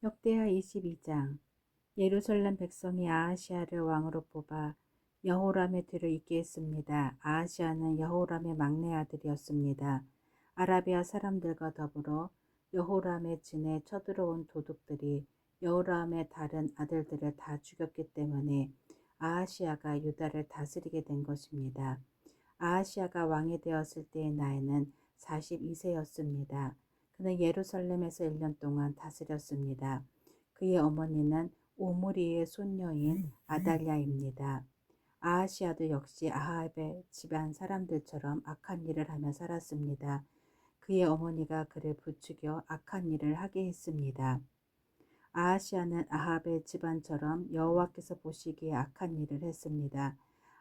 역대하 22장. 예루살렘 백성이 아하시야를 왕으로 뽑아 여호람의 뒤를 잇게 했습니다. 아하시야는 여호람의 막내 아들이었습니다. 아라비아 사람들과 더불어 여호람의 진에 쳐들어온 도둑들이 여호람의 다른 아들들을 다 죽였기 때문에 아하시야가 유다를 다스리게 된 것입니다. 아하시야가 왕이 되었을 때의 나이는 42세였습니다. 그는 예루살렘에서 1년 동안 다스렸습니다. 그의 어머니는 오므리의 손녀인 아달랴입니다. 아하시야도 역시 아합의 집안 사람들처럼 악한 일을 하며 살았습니다. 그의 어머니가 그를 부추겨 악한 일을 하게 했습니다. 아하시야는 아합의 집안처럼 여호와께서 보시기에 악한 일을 했습니다.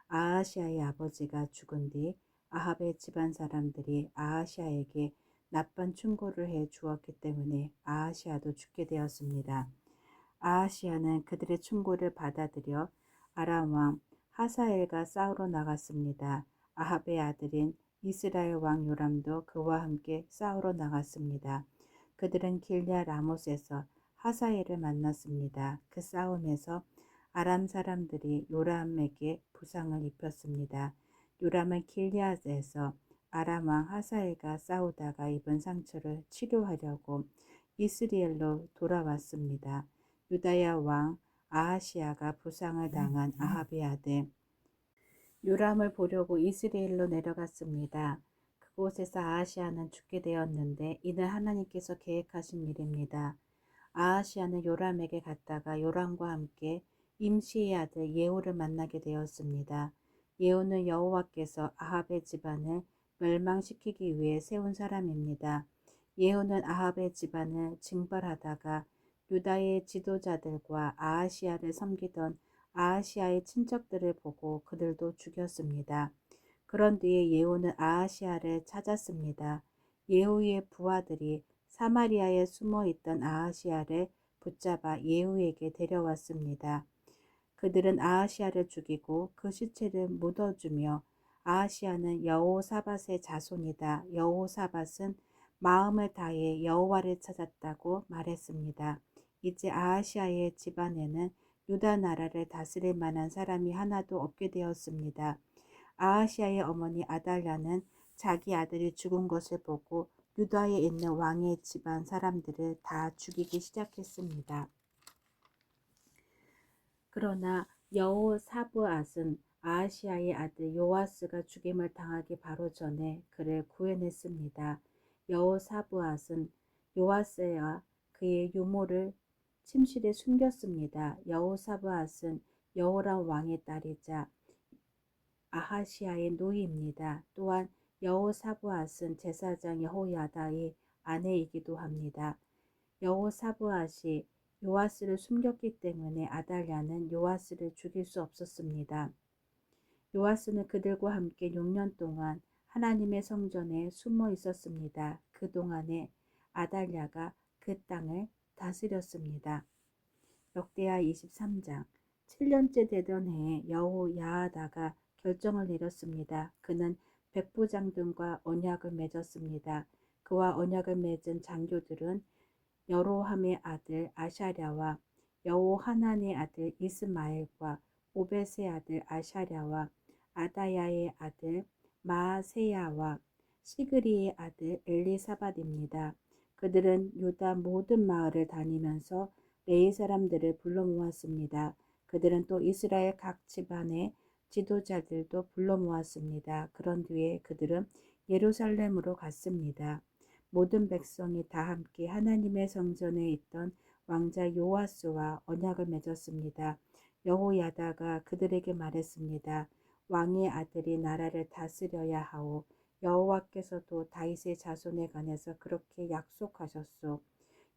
아하시야의 아버지가 죽은 뒤 아합의 집안 사람들이 아하시야에게 나쁜 충고를 해 주었기 때문에 아하시야도 죽게 되었습니다. 아하시야는 그들의 충고를 받아들여 아람 왕 하사엘과 싸우러 나갔습니다. 아합의 아들인 이스라엘 왕 요람도 그와 함께 싸우러 나갔습니다. 그들은 길랴 라못에서 하사엘을 만났습니다. 그 싸움에서 아람 사람들이 요람에게 부상을 입혔습니다. 요람은 길랴에서 아람 왕 하사엘과 싸우다가 입은 상처를 치료하려고 이스라엘로 돌아왔습니다. 유다야 왕 아하시야가 부상을 당한 아합의 아들 요람을 보려고 이스라엘로 내려갔습니다. 그곳에서 아하시야는 죽게 되었는데 이는 하나님께서 계획하신 일입니다. 아하시야는 요람에게 갔다가 요람과 함께 임시의 아들 예후를 만나게 되었습니다. 예후는 여호와께서 아합의 집안을 멸망시키기 위해 세운 사람입니다. 예후는 아합의 집안을 징벌하다가 유다의 지도자들과 아하시야를 섬기던 아하시야의 친척들을 보고 그들도 죽였습니다. 그런 뒤에 예후는 아하시야를 찾았습니다. 예후의 부하들이 사마리아에 숨어 있던 아하시야를 붙잡아 예후에게 데려왔습니다. 그들은 아하시야를 죽이고 그 시체를 묻어주며 아하시야는 여호사밧의 자손이다. 여호사밧은 마음을 다해 여호와를 찾았다고 말했습니다. 이제 아하시야의 집안에는 유다 나라를 다스릴 만한 사람이 하나도 없게 되었습니다. 아하시야의 어머니 아달랴는 자기 아들이 죽은 것을 보고 유다에 있는 왕의 집안 사람들을 다 죽이기 시작했습니다. 그러나 여호사브앗은 아하시야의 아들 요아스가 죽임을 당하기 바로 전에 그를 구해냈습니다. 여호사브앗은 요아스와 그의 유모를 침실에 숨겼습니다. 여호사브앗은 여호람 왕의 딸이자 아하시야의 노이입니다. 또한 여호사브앗은 제사장 여호야다의 아내이기도 합니다. 여호사브앗이 요아스를 숨겼기 때문에 아달랴는 요아스를 죽일 수 없었습니다. 요아스는 그들과 함께 6년 동안 하나님의 성전에 숨어 있었습니다. 그동안에 아달랴가 그 땅을 다스렸습니다. 역대하 23장. 7년째 되던 해에 여호야하다가 결정을 내렸습니다. 그는 백부장들과 언약을 맺었습니다. 그와 언약을 맺은 장교들은 여로함의 아들 아샤랴와 여호하난의 아들 이스마엘과 오벳의 아들 아샤랴와 아다야의 아들 마세야와 시그리의 아들 엘리사밧입니다. 그들은 유다 모든 마을을 다니면서 레위 사람들을 불러 모았습니다. 그들은 또 이스라엘 각 집안의 지도자들도 불러 모았습니다. 그런 뒤에 그들은 예루살렘으로 갔습니다. 모든 백성이 다 함께 하나님의 성전에 있던 왕자 요아스와 언약을 맺었습니다. 여호야다가 그들에게 말했습니다. 왕의 아들이 나라를 다스려야 하오. 여호와께서도 다윗의 자손에 관해서 그렇게 약속하셨소.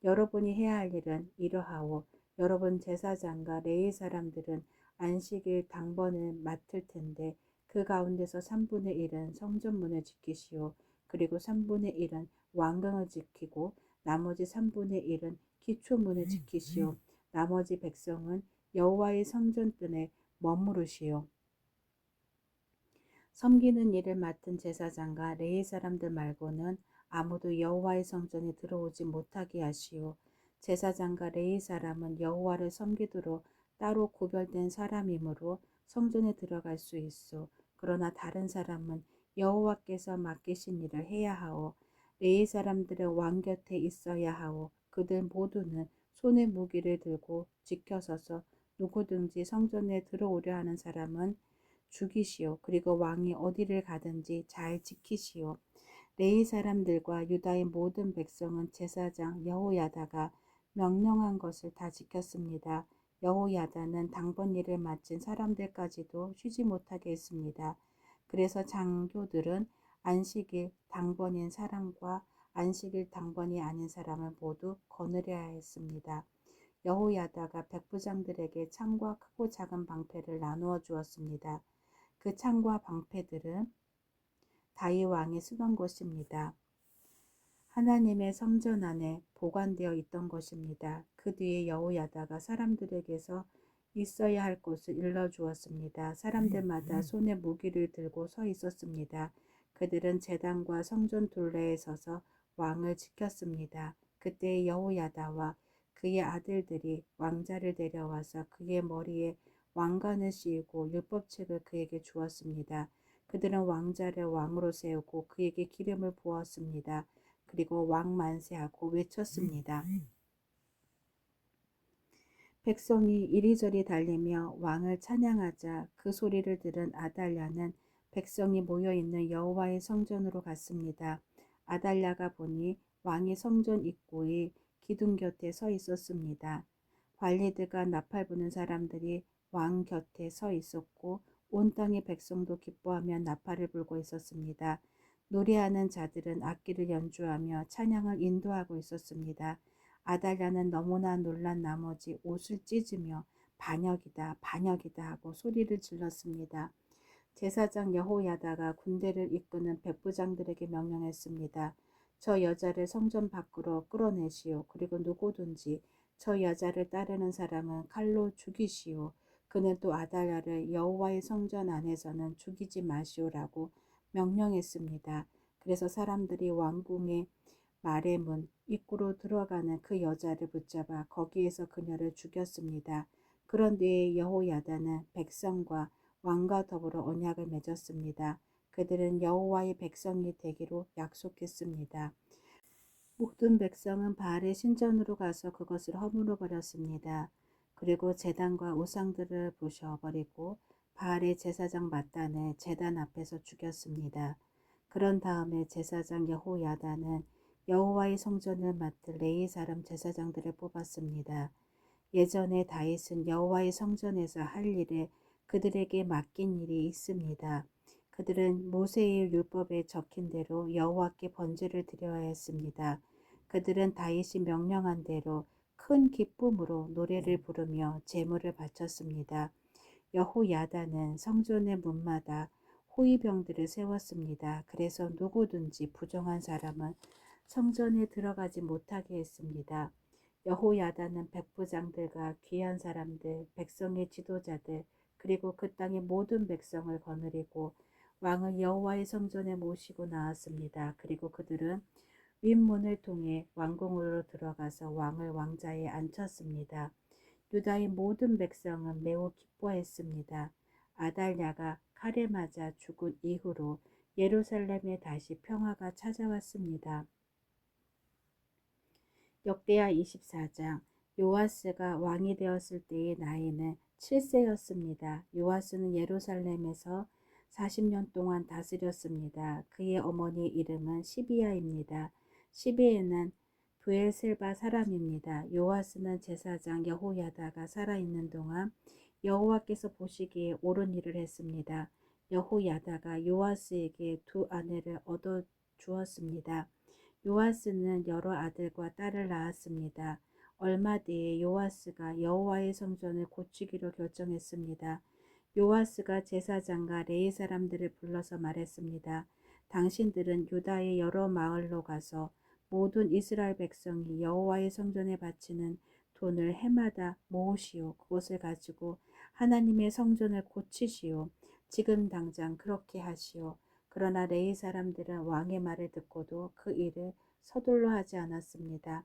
여러분이 해야 할 일은 이러하오. 여러분 제사장과 레위 사람들은 안식일 당번을 맡을 텐데 그 가운데서 3분의 1은 성전문을 지키시오. 그리고 3분의 1은 왕궁을 지키고 나머지 3분의 1은 기초문을 지키시오. 나머지 백성은 여호와의 성전뜰에 머무르시오. 섬기는 일을 맡은 제사장과 레위 사람들 말고는 아무도 여호와의 성전에 들어오지 못하게 하시오. 제사장과 레위 사람은 여호와를 섬기도록 따로 구별된 사람이므로 성전에 들어갈 수 있어. 그러나 다른 사람은 여호와께서 맡기신 일을 해야 하오. 레위 사람들은 왕 곁에 있어야 하오. 그들 모두는 손에 무기를 들고 지켜서서 누구든지 성전에 들어오려 하는 사람은 죽이시오. 그리고 왕이 어디를 가든지 잘 지키시오. 레위 사람들과 유다의 모든 백성은 제사장 여호야다가 명령한 것을 다 지켰습니다. 여호야다는 당번 일을 마친 사람들까지도 쉬지 못하게 했습니다. 그래서 장교들은 안식일 당번인 사람과 안식일 당번이 아닌 사람을 모두 거느려야 했습니다. 여호야다가 백부장들에게 창과 크고 작은 방패를 나누어 주었습니다. 그 창과 방패들은 다윗 왕이 쓰던 것입니다. 하나님의 성전 안에 보관되어 있던 것입니다. 그 뒤에 여호야다가 사람들에게서 있어야 할 곳을 일러주었습니다. 사람들마다 손에 무기를 들고 서 있었습니다. 그들은 제단과 성전 둘레에 서서 왕을 지켰습니다. 그때 여호야다와 그의 아들들이 왕자를 데려와서 그의 머리에 왕관을 씌우고 율법책을 그에게 주었습니다. 그들은 왕자를 왕으로 세우고 그에게 기름을 부었습니다. 그리고 왕 만세하고 외쳤습니다. 백성이 이리저리 달리며 왕을 찬양하자 그 소리를 들은 아달랴는 백성이 모여있는 여호와의 성전으로 갔습니다. 아달랴가 보니 왕이 성전 입구의 기둥 곁에 서 있었습니다. 관리들과 나팔 부는 사람들이 왕 곁에 서 있었고 온 땅의 백성도 기뻐하며 나팔을 불고 있었습니다. 노래하는 자들은 악기를 연주하며 찬양을 인도하고 있었습니다. 아달랴는 너무나 놀란 나머지 옷을 찢으며 반역이다, 반역이다 하고 소리를 질렀습니다. 제사장 여호야다가 군대를 이끄는 백부장들에게 명령했습니다. 저 여자를 성전 밖으로 끌어내시오. 그리고 누구든지 저 여자를 따르는 사람은 칼로 죽이시오. 그는 또 아달랴를 여호와의 성전 안에서는 죽이지 마시오라고 명령했습니다. 그래서 사람들이 왕궁의 말의 문 입구로 들어가는 그 여자를 붙잡아 거기에서 그녀를 죽였습니다. 그런 뒤에 여호야다는 백성과 왕과 더불어 언약을 맺었습니다. 그들은 여호와의 백성이 되기로 약속했습니다. 모든 백성은 바알의 신전으로 가서 그것을 허물어 버렸습니다. 그리고 제단과 우상들을 부셔버리고 바알의 제사장 mat단을 제단 앞에서 죽였습니다. 그런 다음에 제사장 여호야다는 여호와의 성전을 맡을 레위 사람 제사장들을 뽑았습니다. 예전에 다윗은 여호와의 성전에서 할 일에 그들에게 맡긴 일이 있습니다. 그들은 모세의 율법에 적힌 대로 여호와께 번제를 드려야 했습니다. 그들은 다윗이 명령한 대로 큰 기쁨으로 노래를 부르며 제물을 바쳤습니다. 여호야다는 성전의 문마다 호위병들을 세웠습니다. 그래서 누구든지 부정한 사람은 성전에 들어가지 못하게 했습니다. 여호야다는 백부장들과 귀한 사람들, 백성의 지도자들, 그리고 그 땅의 모든 백성을 거느리고 왕을 여호와의 성전에 모시고 나왔습니다. 그리고 그들은 윗문을 통해 왕궁으로 들어가서 왕을 왕자에 앉혔습니다. 유다의 모든 백성은 매우 기뻐했습니다. 아달랴가 칼에 맞아 죽은 이후로 예루살렘에 다시 평화가 찾아왔습니다. 역대하 24장. 요아스가 왕이 되었을 때의 나이는 7세였습니다. 요아스는 예루살렘에서 40년 동안 다스렸습니다. 그의 어머니 이름은 시비야입니다. 시비야는 브엘셀바 사람입니다. 요아스는 제사장 여호야다가 살아있는 동안 여호와께서 보시기에 옳은 일을 했습니다. 여호야다가 요아스에게 두 아내를 얻어 주었습니다. 요아스는 여러 아들과 딸을 낳았습니다. 얼마 뒤에 요아스가 여호와의 성전을 고치기로 결정했습니다. 요아스가 제사장과 레위 사람들을 불러서 말했습니다. 당신들은 유다의 여러 마을로 가서 모든 이스라엘 백성이 여호와의 성전에 바치는 돈을 해마다 모으시오. 그것을 가지고 하나님의 성전을 고치시오. 지금 당장 그렇게 하시오. 그러나 레위 사람들은 왕의 말을 듣고도 그 일을 서둘러 하지 않았습니다.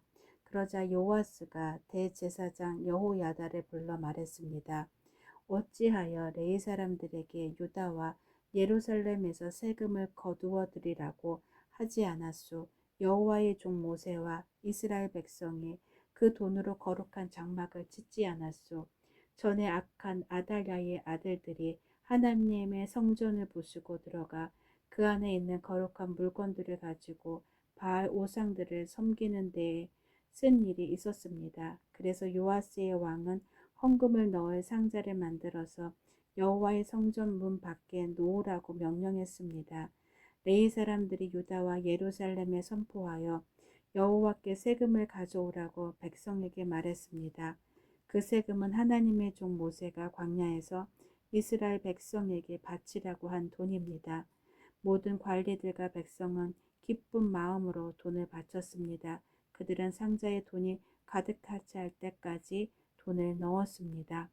그러자 요아스가 대제사장 여호야다를 불러 말했습니다. 어찌하여 레위 사람들에게 유다와 예루살렘에서 세금을 거두어 드리라고 하지 않았소? 여호와의 종 모세와 이스라엘 백성이 그 돈으로 거룩한 장막을 짓지 않았소? 전에 악한 아달랴의 아들들이 하나님의 성전을 부수고 들어가 그 안에 있는 거룩한 물건들을 가지고 바알 우상들을 섬기는 데에 쓴 일이 있었습니다. 그래서 요아스의 왕은 헌금을 넣을 상자를 만들어서 여호와의 성전 문 밖에 놓으라고 명령했습니다. 레위 사람들이 유다와 예루살렘에 선포하여 여호와께 세금을 가져오라고 백성에게 말했습니다. 그 세금은 하나님의 종 모세가 광야에서 이스라엘 백성에게 바치라고 한 돈입니다. 모든 관리들과 백성은 기쁜 마음으로 돈을 바쳤습니다. 그들은 상자에 돈이 가득 찰 때까지 돈을 넣었습니다.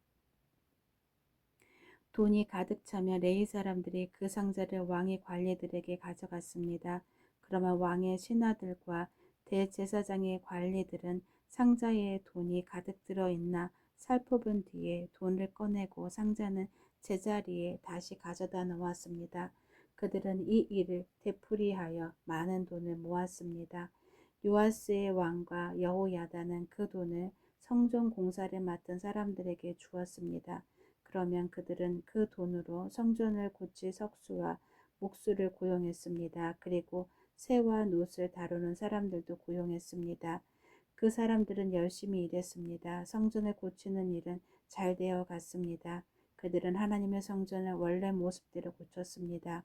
돈이 가득 차면 레위 사람들이 그 상자를 왕의 관리들에게 가져갔습니다. 그러면 왕의 신하들과 대제사장의 관리들은 상자에 돈이 가득 들어있나 살펴본 뒤에 돈을 꺼내고 상자는 제자리에 다시 가져다 놓았습니다. 그들은 이 일을 되풀이하여 많은 돈을 모았습니다. 요아스의 왕과 여호야다는 그 돈을 성전 공사를 맡은 사람들에게 주었습니다. 그러면 그들은 그 돈으로 성전을 고칠 석수와 목수를 고용했습니다. 그리고 새와 놋을 다루는 사람들도 고용했습니다. 그 사람들은 열심히 일했습니다. 성전을 고치는 일은 잘 되어 갔습니다. 그들은 하나님의 성전을 원래 모습대로 고쳤습니다.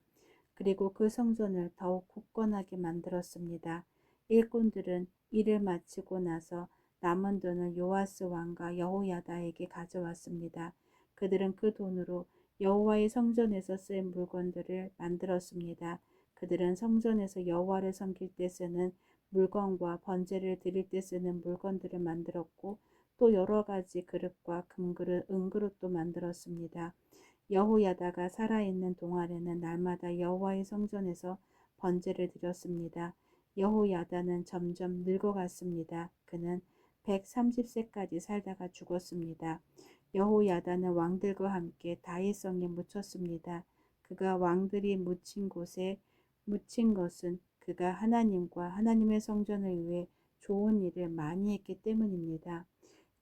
그리고 그 성전을 더욱 굳건하게 만들었습니다. 일꾼들은 일을 마치고 나서 남은 돈을 요아스 왕과 여호야다에게 가져왔습니다. 그들은 그 돈으로 여호와의 성전에서 쓰인 물건들을 만들었습니다. 그들은 성전에서 여호와를 섬길 때 쓰는 물건과 번제를 드릴 때 쓰는 물건들을 만들었고 또 여러 가지 그릇과 금그릇, 은그릇도 만들었습니다. 여호야다가 살아있는 동안에는 날마다 여호와의 성전에서 번제를 드렸습니다. 여호야다는 점점 늙어갔습니다. 그는 130세까지 살다가 죽었습니다. 여호야다는 왕들과 함께 다윗성에 묻혔습니다. 그가 왕들이 묻힌 곳에 묻힌 것은 그가 하나님과 하나님의 성전을 위해 좋은 일을 많이 했기 때문입니다.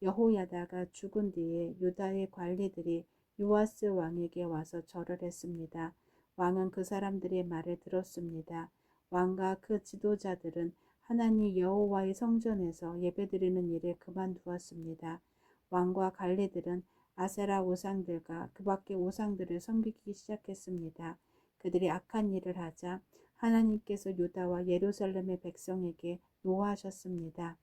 여호야다가 죽은 뒤에 유다의 관리들이 요아스 왕에게 와서 절을 했습니다. 왕은 그 사람들의 말을 들었습니다. 왕과 그 지도자들은 하나님 여호와의 성전에서 예배드리는 일을 그만두었습니다. 왕과 관리들은 아세라 우상들과 그 밖의 우상들을 섬기기 시작했습니다. 그들이 악한 일을 하자 하나님께서 유다와 예루살렘의 백성에게 노하셨습니다.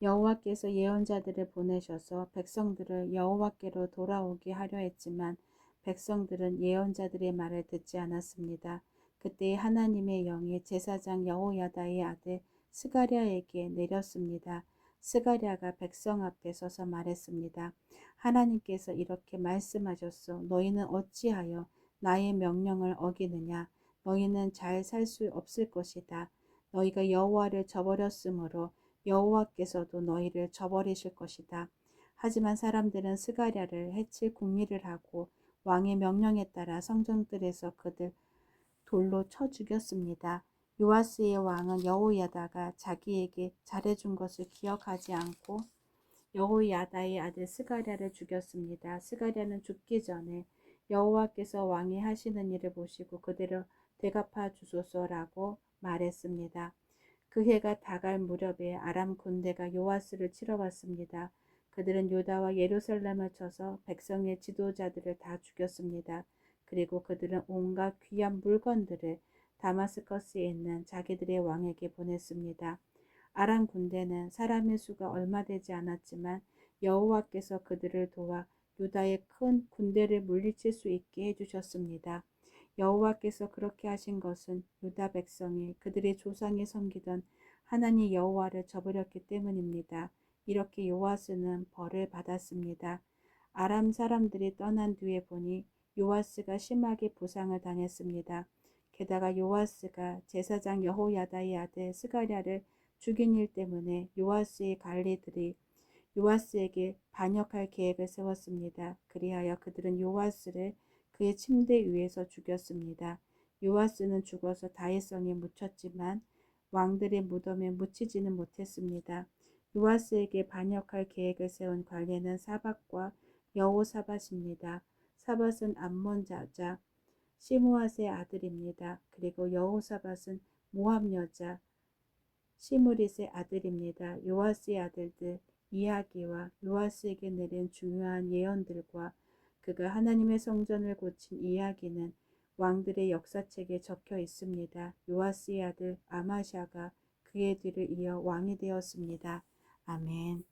여호와께서 예언자들을 보내셔서 백성들을 여호와께로 돌아오게 하려 했지만 백성들은 예언자들의 말을 듣지 않았습니다. 그때 하나님의 영이 제사장 여호야다의 아들 스가랴에게 내렸습니다. 스가랴가 백성 앞에 서서 말했습니다. 하나님께서 이렇게 말씀하셨소. 너희는 어찌하여 나의 명령을 어기느냐? 너희는 잘 살 수 없을 것이다. 너희가 여호와를 저버렸으므로 여호와께서도 너희를 저버리실 것이다. 하지만 사람들은 스가랴를 해칠 궁리를 하고 왕의 명령에 따라 성전들에서 그들 돌로 쳐 죽였습니다. 요아스의 왕은 여호야다가 자기에게 잘해준 것을 기억하지 않고 여호야다의 아들 스가랴를 죽였습니다. 스가랴는 죽기 전에 여호와께서 왕이 하시는 일을 보시고 그대로 대갚아 주소서라고 말했습니다. 그 해가 다갈 무렵에 아람 군대가 요아스를 치러 왔습니다. 그들은 유다와 예루살렘을 쳐서 백성의 지도자들을 다 죽였습니다. 그리고 그들은 온갖 귀한 물건들을 다마스커스에 있는 자기들의 왕에게 보냈습니다. 아람 군대는 사람의 수가 얼마 되지 않았지만 여호와께서 그들을 도와 유다의 큰 군대를 물리칠 수 있게 해주셨습니다. 여호와께서 그렇게 하신 것은 유다 백성이 그들의 조상이 섬기던 하나님 여호와를 저버렸기 때문입니다. 이렇게 요아스는 벌을 받았습니다. 아람 사람들이 떠난 뒤에 보니 요아스가 심하게 부상을 당했습니다. 게다가 요아스가 제사장 여호야다의 아들 스가랴를 죽인 일 때문에 요아스의 관리들이 요아스에게 반역할 계획을 세웠습니다. 그리하여 그들은 요아스를 그의 침대 위에서 죽였습니다. 요아스는 죽어서 다윗성에 묻혔지만 왕들의 무덤에 묻히지는 못했습니다. 요아스에게 반역할 계획을 세운 관리는 사밧과 여호사밧입니다. 사밧은 암몬 자자 시므앗의 아들입니다. 그리고 여호사밧은 모압 여자 시므릿의 아들입니다. 요아스의 아들들 이야기와 요아스에게 내린 중요한 예언들과 그가 하나님의 성전을 고친 이야기는 왕들의 역사책에 적혀 있습니다. 요아스의 아들 아마샤가 그의 뒤를 이어 왕이 되었습니다. 아멘.